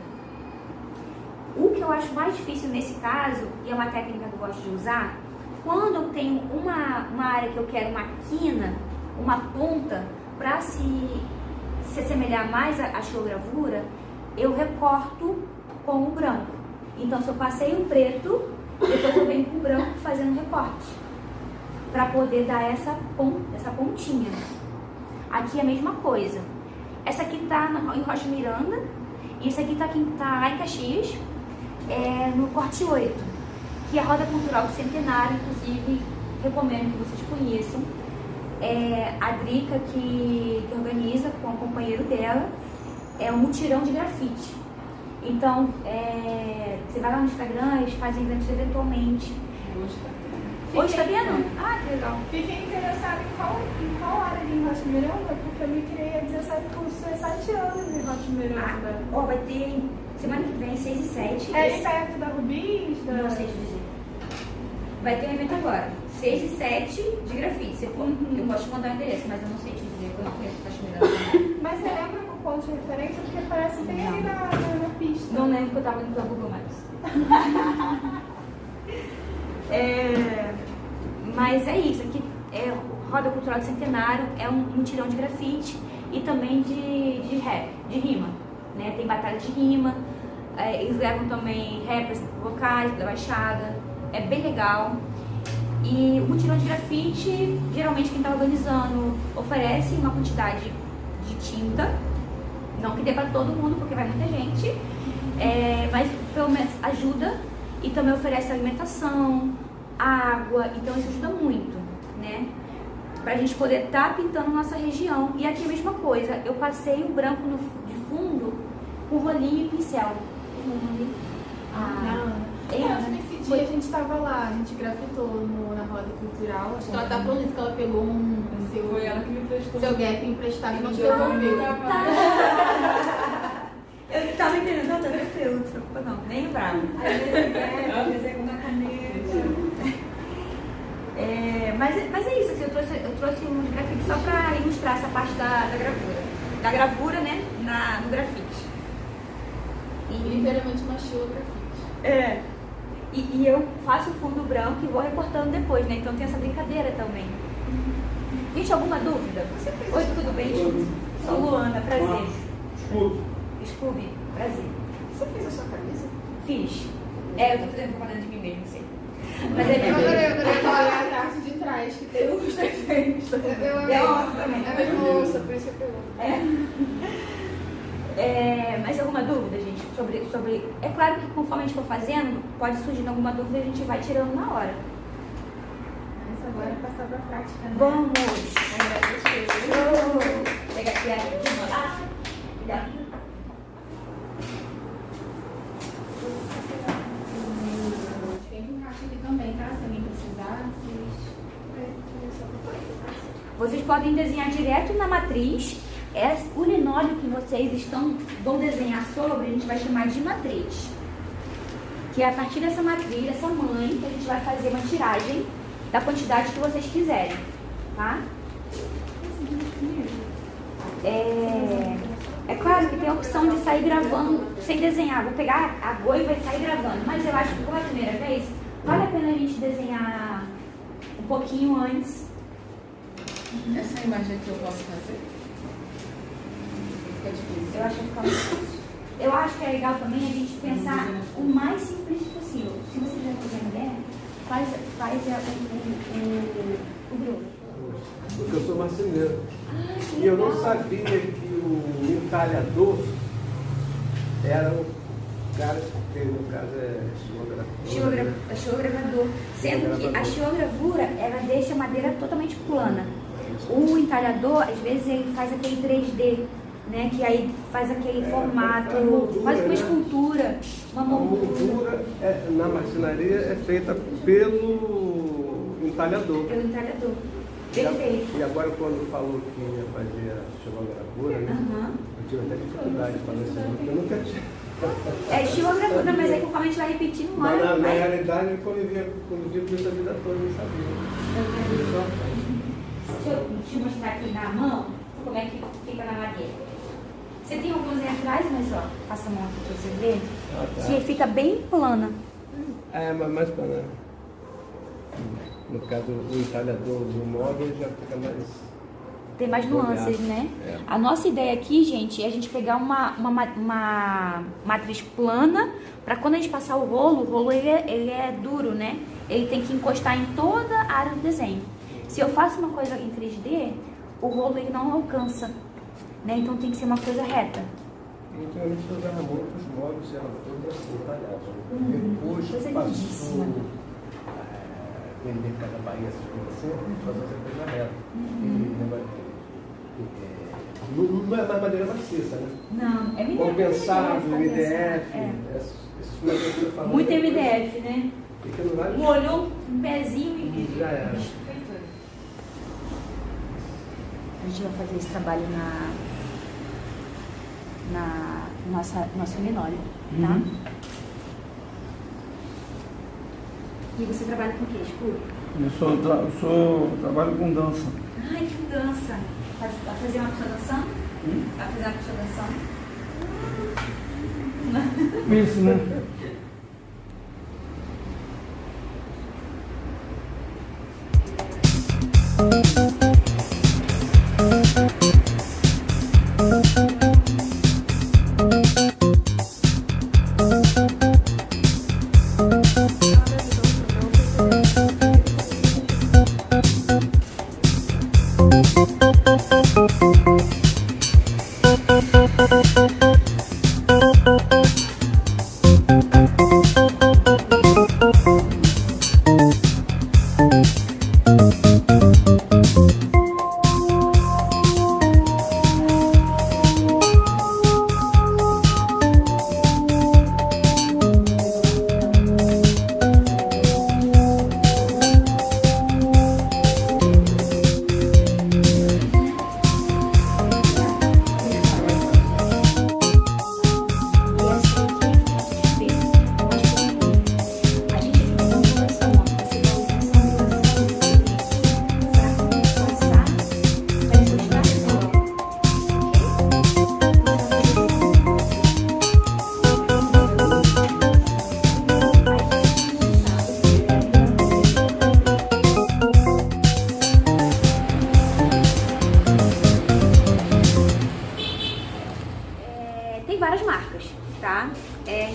O que eu acho mais difícil nesse caso, e é uma técnica que eu gosto de usar, quando eu tenho uma área que eu quero uma quina, uma ponta, para se assemelhar mais à estilogravura, eu recorto com o branco. Então, se eu passei um preto, depois eu venho com o branco fazendo recorte, para poder dar essa pontinha. Aqui é a mesma coisa. Essa aqui tá em Rocha Miranda, e essa aqui tá lá em Caxias, no Corte 8, que é a Roda Cultural do Centenário, inclusive recomendo que vocês conheçam. A Drica que organiza com o companheiro dela, é um mutirão de grafite. Então, você vai lá no Instagram, eles fazem eventos eventualmente. Hoje está tendo? Ah, que legal. Fiquei interessada em qual área de Rocha Miranda, porque eu me criei há 17 anos em Rocha Miranda. Vai ter semana que vem, 6 e 7. É perto da Rubis? Não sei te dizer. Vai ter um evento agora, 6 e 7 de grafite. Eu posso te mandar o endereço, mas eu não sei te dizer, eu não conheço Rocha Miranda. Mas você lembra o ponto de referência? Porque parece bem ali na pista. Não lembro que eu tava no Google Maps. Mas é isso, aqui é Roda Cultural do Centenário, é um mutirão de grafite e também de rima, né? Tem batalha de rima, eles levam também rappers locais da Baixada, é bem legal. E o mutirão de grafite, geralmente quem está organizando oferece uma quantidade de tinta, não que dê para todo mundo, porque vai muita gente, mas pelo menos ajuda, e também oferece alimentação, água, então isso ajuda muito, né? Pra gente poder estar pintando nossa região. E aqui a mesma coisa, eu passei o branco de fundo com rolinho e pincel. Nesse dia a gente estava lá, a gente grafitou na Roda Cultural. Acho que ela tá falando isso, que ela pegou Foi ela que me prestou. seu gap emprestado e não te Eu devolveu. Eu tava entendendo, não, tá tranquilo, não se preocupa não, nem lembrava. Mas é isso, assim, eu trouxe um grafite só pra ilustrar essa parte da gravura. Da gravura, né, no grafite. Literalmente uma estilografite. E eu faço o fundo branco e vou recortando depois, né, então tem essa brincadeira também. Gente, alguma dúvida? Oi, tudo bem, Scooby? Sou Luana, prazer. Scooby, prazer. Você fez a sua camisa? Fiz. Eu tô fazendo propaganda de mim mesmo, sei. Mas Eu adorei a parte de trás, que tem os desenhos. Eu amei. Nossa, também. É a mesma moça, por isso que eu pergunto. Mais alguma dúvida, gente? Sobre... É claro que conforme a gente for fazendo, pode surgir alguma dúvida e a gente vai tirando na hora. Mas agora é passar pra prática, né? Vamos! Agradecer. Pega aqui a... Cuidado. Tem um caixa aqui também, tá? Se alguém precisar, Vocês podem desenhar direto na matriz. O linóleo que vocês vão desenhar sobre, a gente vai chamar de matriz. Que é a partir dessa matriz, dessa mãe, que a gente vai fazer uma tiragem da quantidade que vocês quiserem, tá? É claro que tem a opção de sair gravando sem desenhar. Vou pegar a agulha e vai sair gravando. Mas eu acho que como é a primeira vez, vale a pena a gente desenhar um pouquinho antes. Essa imagem aqui eu posso fazer? Fica difícil. Eu acho que fica muito difícil. Eu acho que é legal também a gente pensar o mais simples possível. Se você já fizer mulher, faz o grosso. Porque eu sou marceneiro. E eu não sabia que o entalhador era o cara que, no caso, é Xilogravador. Sendo que a xilogravura, ela deixa a madeira totalmente plana. O entalhador, às vezes, ele faz aquele 3D, né? Que aí faz aquele formato, faz uma escultura, uma moldura. Na marcenaria é feita pelo entalhador. Pelo entalhador. Perfeito. E agora, quando falou que ia fazer a xilogravura, né? Eu tive até dificuldade de falar isso, porque eu nunca tinha. É xilogravura, mas aí conforme a gente vai repetindo, Mas uma na realidade, eu convivi com isso a vida toda, eu não sabia. Deixa eu mostrar aqui na mão como é que fica na madeira. Você tem alguns aí atrás, mas ó, passa a mão aqui pra você ver. Que fica bem plana. Mas mais para no caso, o entalhador do móvel já fica mais... Tem mais nuances, né? É. A nossa ideia aqui, gente, é a gente pegar uma matriz plana, para quando a gente passar o rolo ele é duro, né? Ele tem que encostar em toda a área do desenho. Se eu faço uma coisa em 3D, o rolo ele não alcança, né? Então tem que ser uma coisa reta. Antigamente eu usava muito os móveis, eram todos assim, talhados. Coisa Depois lindíssima. Vender cada Bahia assim, fazer essa coisa reta. Não é mais madeira maciça, né? Não, é MDF. Compensável, MDF. Muito MDF, né? Molhou um pezinho e já era. A gente vai fazer esse trabalho na nosso linóleo, tá? E você trabalha com o quê? Escuro? Eu trabalho com dança. Ai, que dança! Vai fazer uma pessoa dançando? Vai fazer uma pessoa dançando? Isso, né?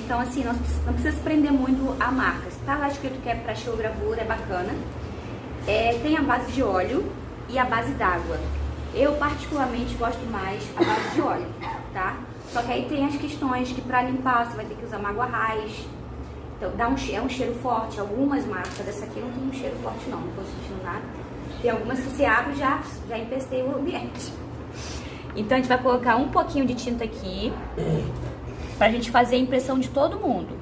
Então, assim, não precisa se prender muito a marcas. Tá lá escrito que é para xilogravura, é bacana. Tem a base de óleo e a base d'água. Eu, particularmente, gosto mais a base de óleo, tá? Só que aí tem as questões que para limpar você vai ter que usar uma água raiz. Então é um cheiro forte. Algumas marcas, essa aqui não tem um cheiro forte não tô sentindo nada. Tem algumas que você abre já empesteia o ambiente. Então a gente vai colocar um pouquinho de tinta aqui pra gente fazer a impressão de todo mundo.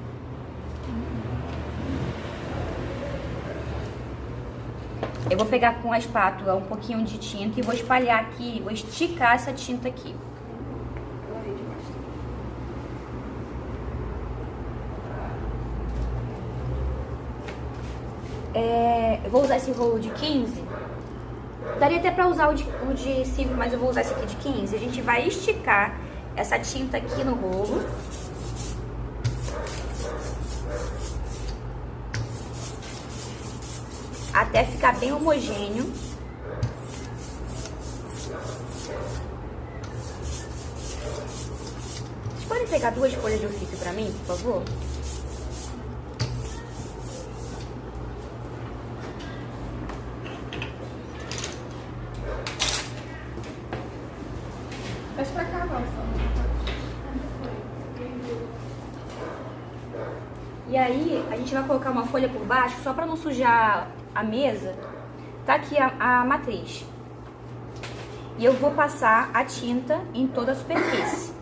Eu vou pegar com a espátula um pouquinho de tinta e vou espalhar aqui, vou esticar essa tinta aqui. Eu vou usar esse rolo de 15. Daria até pra usar o de 5, mas eu vou usar esse aqui de 15. A gente vai esticar essa tinta aqui no rolo. Até ficar bem homogêneo. Vocês podem pegar 2 folhas de ofício pra mim, por favor? Deixa pra cá, Valsa. E aí, a gente vai colocar uma folha por baixo, só pra não sujar a mesa. Tá aqui a matriz. E eu vou passar a tinta em toda a superfície.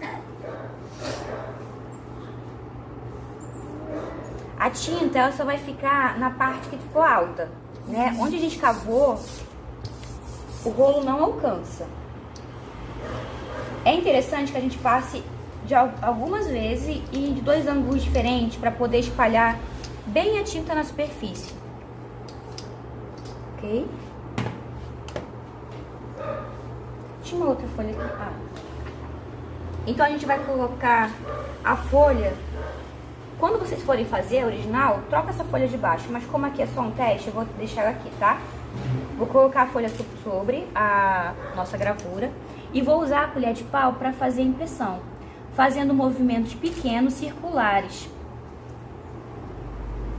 A tinta, ela só vai ficar na parte que ficou alta, né? Onde a gente cavou, o rolo não alcança. É interessante que a gente passe de algumas vezes e de 2 ângulos diferentes para poder espalhar bem a tinta na superfície. Ok? Tinha uma outra folha aqui. Então a gente vai colocar a folha. Quando vocês forem fazer a original, troca essa folha de baixo. Mas como aqui é só um teste, eu vou deixar ela aqui, tá? Vou colocar a folha sobre a nossa gravura. E vou usar a colher de pau para fazer a impressão, fazendo movimentos pequenos, circulares,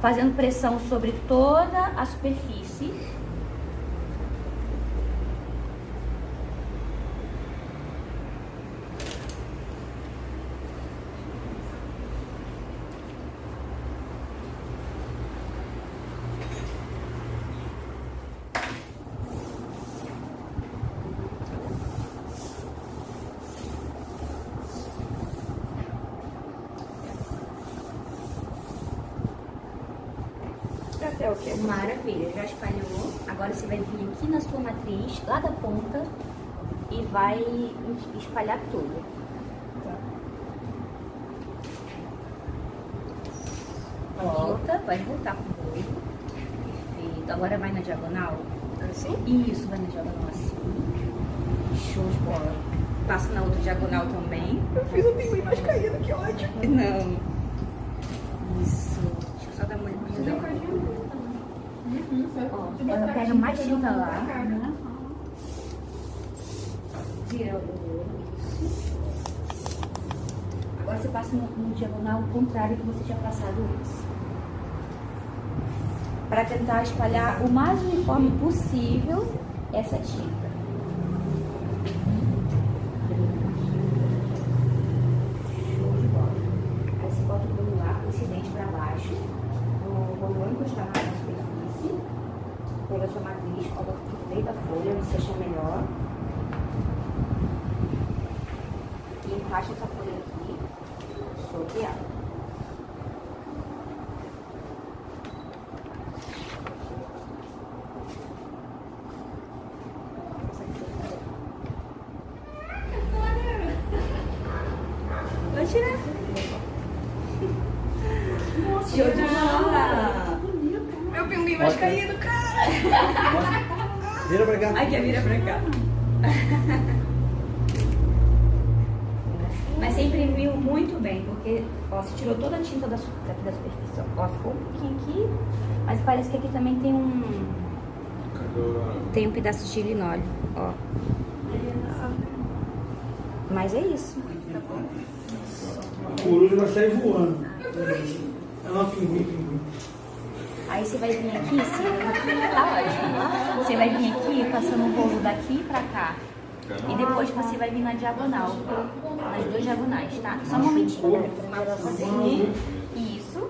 fazendo pressão sobre toda a superfície. É o que? Maravilha, já espalhou. Agora você vai vir aqui na sua matriz, lá da ponta, e vai espalhar tudo. Volta, vai voltar pro bolo. Perfeito. Agora vai na diagonal. Assim? Isso, vai na diagonal assim. Show de bola. Passa na outra diagonal também. Eu fiz o pinguim mais caído, que ótimo. Não. Isso. Deixa eu só dar uma olhada. Ó, ela pega mais tinta lá. Vira o olho. Isso. Agora você passa no diagonal contrário que você tinha passado antes. Para tentar espalhar o mais uniforme possível essa tinta. Show de bola. Aí você bota o bolo lá, incidente para baixo. O bolo encostar na superfície. Pega a sua matriz, coloca aqui no meio da folha, onde você achar melhor. E encaixa essa folha aqui sobre ela. Vou tirar. Show de bola! Meu pinguim mais caído, cara. Vira pra cá. Aqui, vira pra cá. Mas você imprimiu muito bem, porque ó, você tirou toda a tinta daqui da superfície. Ó, ficou um pouquinho aqui, mas parece que aqui também tem um pedaço de linóleo, ó. Mas é isso. A coruja vai sair voando. É uma pinguim. Aí você vai vir aqui, tá ótimo. Você vai vir aqui passando o rolo daqui pra cá. E depois você vai vir na diagonal, nas duas diagonais, tá? Só um momentinho. Assim, isso.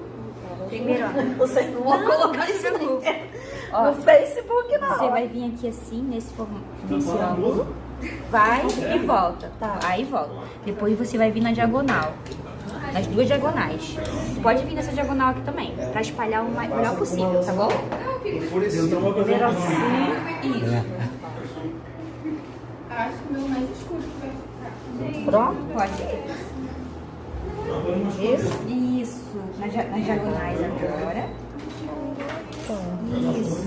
Primeiro, ó. Vocês não vão colocar isso no Ó, Facebook, não. você vai vir aqui assim, nesse ângulo. Vai e volta. Tá. Aí volta. Depois você vai vir na diagonal. Nas duas diagonais. Pode vir nessa diagonal aqui também, pra espalhar o melhor possível, tá bom? Primeiro assim, isso. Acho que o meu mais escuro que vai ficar. Pronto? Pode ir. Isso. Nas diagonais agora. Isso.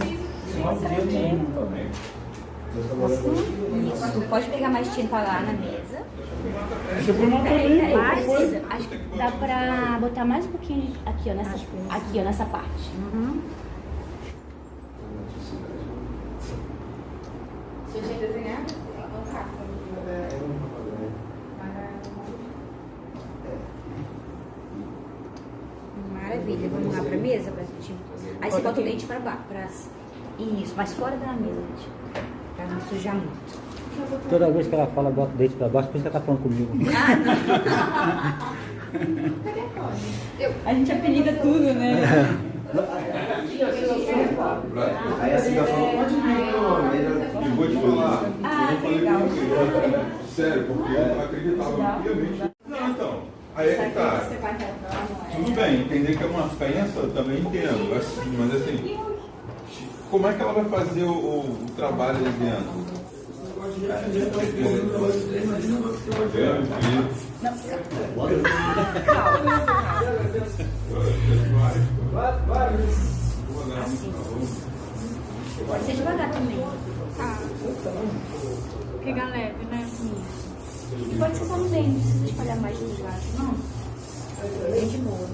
Isso. Pode pegar mais tinta lá na mesa. Peraí. Acho que dá pra botar mais um pouquinho aqui, ó, nessa parte. Se eu tinha desenhado, não faço. Maravilha. Vamos lá pra mesa? Aí você bota o dente pra baixo. Isso, mas fora da mesa, gente. Pra não sujar muito. Toda vez que ela fala bota o dente pra baixo, por isso que ela tá falando comigo. A gente apelida tudo, né? Aí assim tá falando, pode vir, não. E vou te falar, Ah, eu não legal. falei porque, sério, porque eu acreditava piamente. Não, então, aí é que tá. Tudo bem, entender que é uma ofensa, eu também entendo. Mas assim, como é que ela vai fazer o trabalho ali dentro? Pode ser devagar também. Fica leve, né? E pode ser só no dente, não precisa espalhar mais dos lados, não. Bem de boa.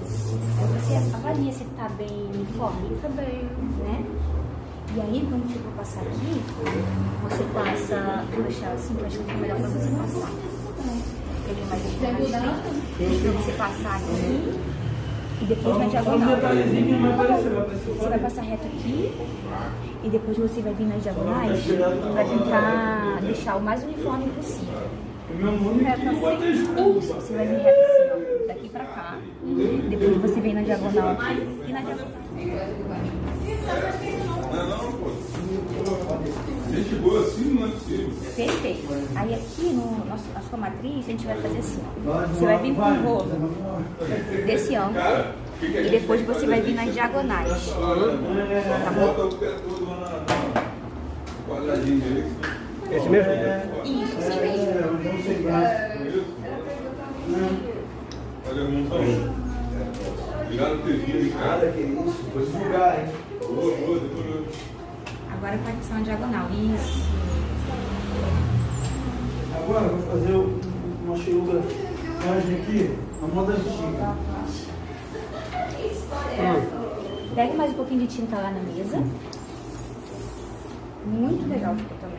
Aí você avalia se tá bem uniforme. Tá bem. Né? E aí, quando você for passar aqui, você passa, vou deixar assim, que eu acho que fica melhor pra você passar. Ele é mais difícil. Então você passar aqui e depois na diagonal. Você vai passar reto aqui e depois você vai vir nas diagonais para tentar deixar o mais uniforme possível. Reto assim. Isso, você vai vir reto assim, ó, daqui pra cá. Depois você vem na diagonal aqui e na diagonal. Não, pô. Gente boa assim não é possível. Perfeito. Aí aqui na sua matriz a gente vai fazer assim, ó. Você vai vir com o rolo desse ângulo e depois você vai vir nas diagonais. Tá bom? Bota o pé todo lá na quadradinho dele. Esse mesmo? Isso, esse mesmo. Olha, montão. Obrigado por ter vindo, cara. Nada que isso, vou divulgar, hein? Boa, demorou. Agora pode ser uma diagonal. Isso. Agora eu vou fazer uma cheiruga aqui, a moda antiga. Pega mais um pouquinho de tinta lá na mesa. Muito legal ficou também.